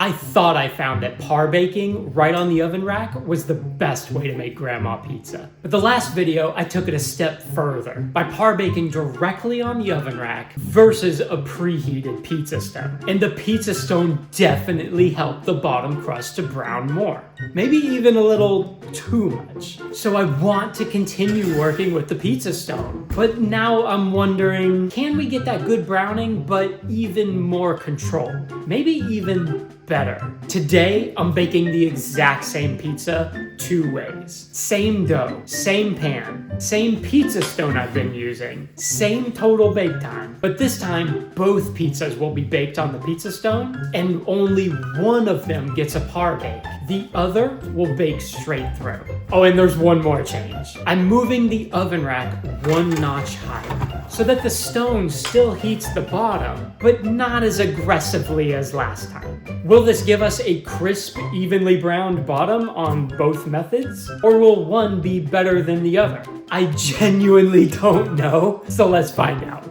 I thought I found that par baking right on the oven rack was the best way to make grandma pizza. But the last video, I took it a step further by par baking directly on the oven rack versus a preheated pizza stone. And the pizza stone definitely helped the bottom crust to brown more. Maybe even a little too much. So I want to continue working with the pizza stone. But now I'm wondering, can we get that good browning but even more control? Maybe even better. Today, I'm baking the exact same pizza 2 ways. Same dough, same pan, same pizza stone I've been using, same total bake time. But this time, both pizzas will be baked on the pizza stone, and only one of them gets a par bake. The other will bake straight through. Oh, and there's one more change. I'm moving the oven rack 1 notch higher so that the stone still heats the bottom, but not as aggressively as last time. Will this give us a crisp, evenly browned bottom on both methods? Or will one be better than the other? I genuinely don't know, so let's find out.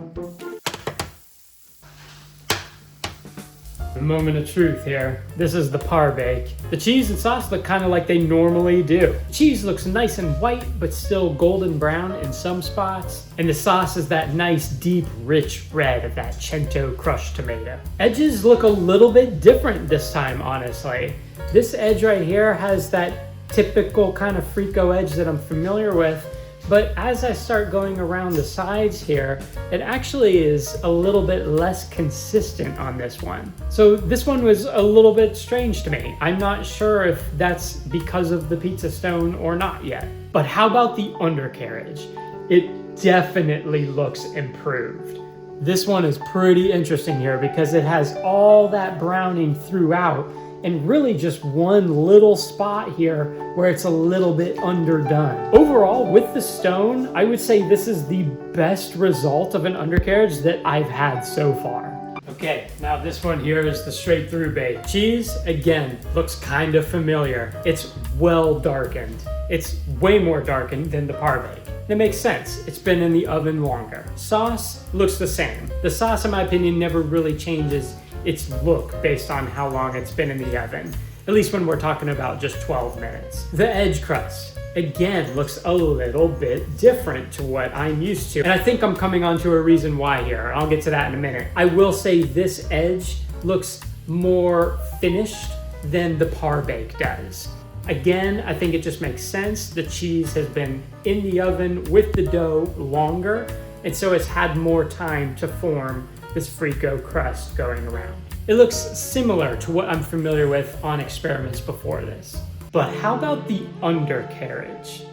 The moment of truth here. This is the par bake. The cheese and sauce look kind of like they normally do. The cheese looks nice and white, but still golden brown in some spots. And the sauce is that nice, deep, rich red of that cento crushed tomato. Edges look a little bit different this time, honestly. This edge right here has that typical kind of frico edge that I'm familiar with. But as I start going around the sides here, it actually is a little bit less consistent on this one. So this one was a little bit strange to me. I'm not sure if that's because of the pizza stone or not yet. But how about the undercarriage? It definitely looks improved. This one is pretty interesting here because it has all that browning throughout and really just one little spot here where it's a little bit underdone. Overall, with the stone, I would say this is the best result of an undercarriage that I've had so far. Okay, now this one here is the straight through bake. Cheese, again, looks kind of familiar. It's well darkened. It's way more darkened than the par bake. That makes sense. It's been in the oven longer. Sauce looks the same. The sauce, in my opinion, never really changes its look based on how long it's been in the oven, at least when we're talking about just 12 minutes. The edge crust, again, looks a little bit different to what I'm used to. And I think I'm coming on to a reason why here. I'll get to that in a minute. I will say this edge looks more finished than the par bake does. Again, I think it just makes sense. The cheese has been in the oven with the dough longer, and so it's had more time to form this frico crust going around. It looks similar to what I'm familiar with on experiments before this. But how about the undercarriage?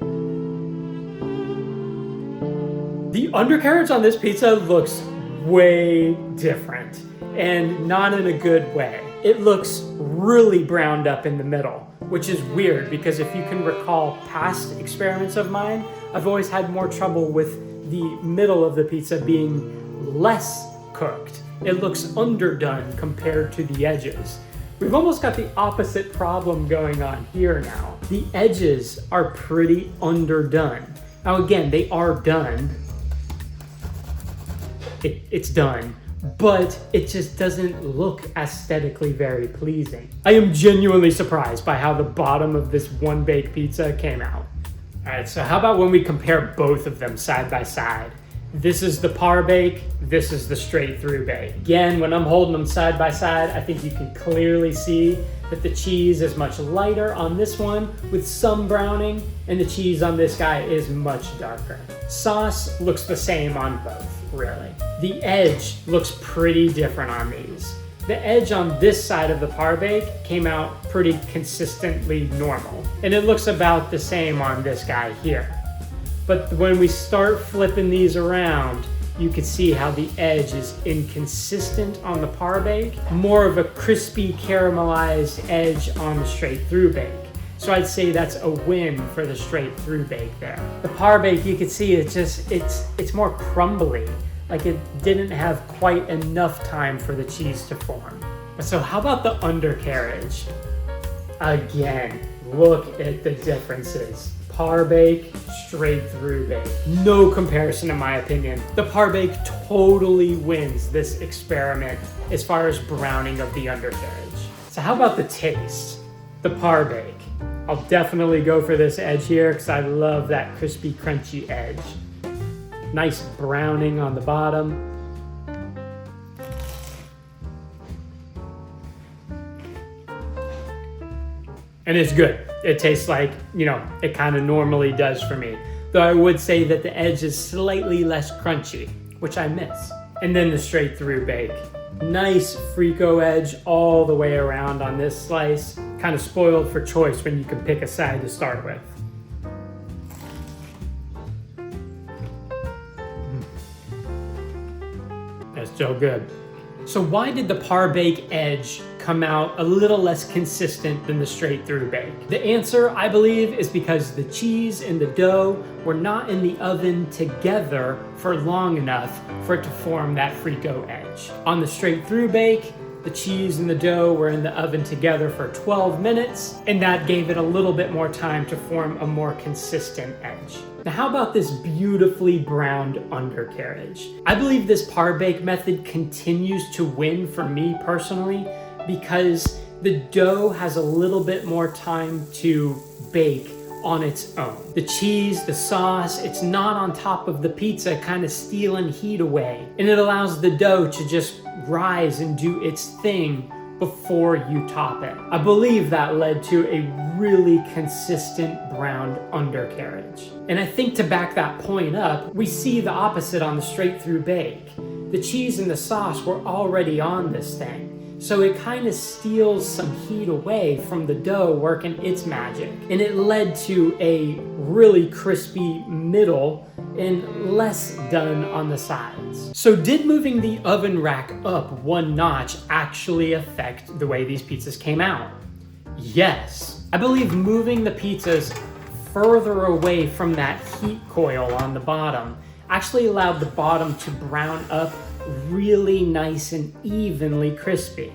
The undercarriage on this pizza looks way different, and not in a good way. It looks really browned up in the middle, which is weird because if you can recall past experiments of mine, I've always had more trouble with the middle of the pizza being less cooked. It looks underdone compared to the edges. We've almost got the opposite problem going on here now. The edges are pretty underdone. Now again, they are done. It's done, but it just doesn't look aesthetically very pleasing. I am genuinely surprised by how the bottom of this one baked pizza came out. All right, so how about when we compare both of them side by side? This is the par bake, this is the straight through bake. Again, when I'm holding them side by side, I think you can clearly see that the cheese is much lighter on this one with some browning, and the cheese on this guy is much darker. Sauce looks the same on both, really. The edge looks pretty different on these. The edge on this side of the par bake came out pretty consistently normal, and it looks about the same on this guy here. But when we start flipping these around, you can see how the edge is inconsistent on the par bake, more of a crispy caramelized edge on the straight through bake. So I'd say that's a win for the straight through bake there. The par bake, you can see it's more crumbly, like it didn't have quite enough time for the cheese to form. So how about the undercarriage? Again, look at the differences. Par bake, straight through bake. No comparison in my opinion. The par bake totally wins this experiment as far as browning of the undercarriage. So how about the taste? The par bake. I'll definitely go for this edge here because I love that crispy, crunchy edge. Nice browning on the bottom. And it's good. It tastes like, it kind of normally does for me. Though I would say that the edge is slightly less crunchy, which I miss. And then the straight through bake. Nice Frico edge all the way around on this slice. Kind of spoiled for choice when you can pick a side to start with. That's still good. So why did the par bake edge come out a little less consistent than the straight through bake? The answer, I believe, is because the cheese and the dough were not in the oven together for long enough for it to form that Frico edge. On the straight through bake, the cheese and the dough were in the oven together for 12 minutes, and that gave it a little bit more time to form a more consistent edge. Now, how about this beautifully browned undercarriage? I believe this par bake method continues to win for me personally because the dough has a little bit more time to bake on its own. The cheese, the sauce, it's not on top of the pizza kind of stealing heat away. And it allows the dough to just rise and do its thing before you top it. I believe that led to a really consistent browned undercarriage. And I think to back that point up, we see the opposite on the straight through bake. The cheese and the sauce were already on this thing. So it kind of steals some heat away from the dough working its magic. And it led to a really crispy middle and less done on the sides. So did moving the oven rack up one notch actually affect the way these pizzas came out? Yes. I believe moving the pizzas further away from that heat coil on the bottom actually allowed the bottom to brown up really nice and evenly crispy.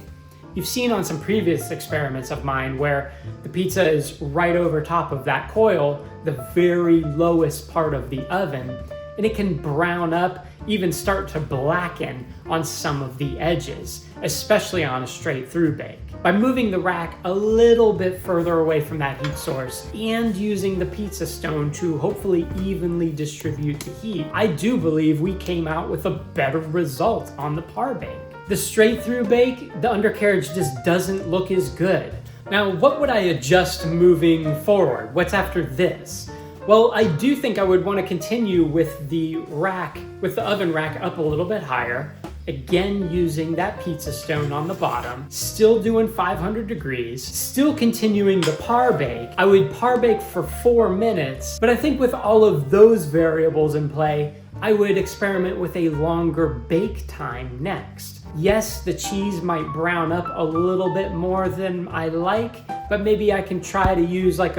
You've seen on some previous experiments of mine where the pizza is right over top of that coil, the very lowest part of the oven, and it can brown up, even start to blacken on some of the edges, especially on a straight through bake. By moving the rack a little bit further away from that heat source and using the pizza stone to hopefully evenly distribute the heat, I do believe we came out with a better result on the par bake. The straight through bake, the undercarriage just doesn't look as good. Now, what would I adjust moving forward? What's after this? Well, I do think I would want to continue with the oven rack up a little bit higher. Again, using that pizza stone on the bottom, still doing 500 degrees, still continuing the par bake. I would par bake for 4 minutes, but I think with all of those variables in play, I would experiment with a longer bake time next. Yes, the cheese might brown up a little bit more than I like, but maybe I can try to use like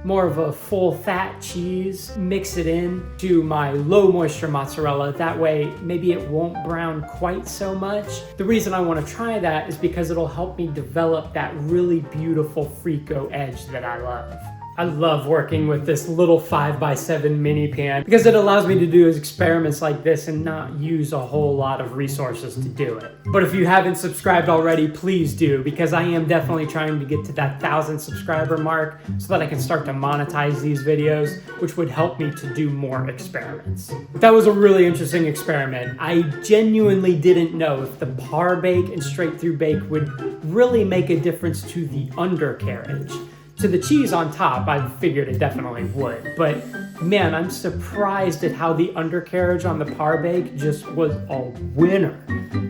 more of a full fat cheese, mix it in to my low moisture mozzarella. That way, maybe it won't brown quite so much. The reason I want to try that is because it'll help me develop that really beautiful Frico edge that I love. I love working with this little 5x7 mini pan because it allows me to do experiments like this and not use a whole lot of resources to do it. But if you haven't subscribed already, please do, because I am definitely trying to get to that 1,000 subscriber mark so that I can start to monetize these videos, which would help me to do more experiments. That was a really interesting experiment. I genuinely didn't know if the par bake and straight through bake would really make a difference to the undercarriage. To the cheese on top, I figured it definitely would, but man, I'm surprised at how the undercarriage on the par bake just was a winner.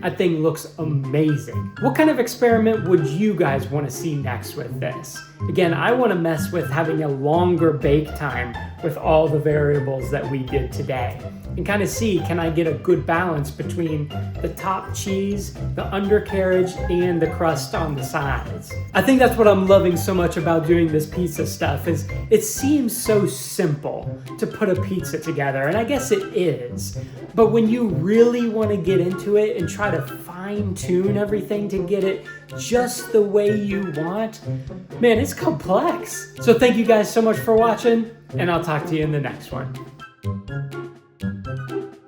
That thing looks amazing. What kind of experiment would you guys want to see next with this? Again, I want to mess with having a longer bake time with all the variables that we did today and kind of see, can I get a good balance between the top cheese, the undercarriage, and the crust on the sides. I think that's what I'm loving so much about doing this pizza stuff is it seems so simple to put a pizza together, and I guess it is. But when you really want to get into it and try to fine-tune everything to get it just the way you want, man, it's complex. So thank you guys so much for watching, and I'll talk to you in the next one.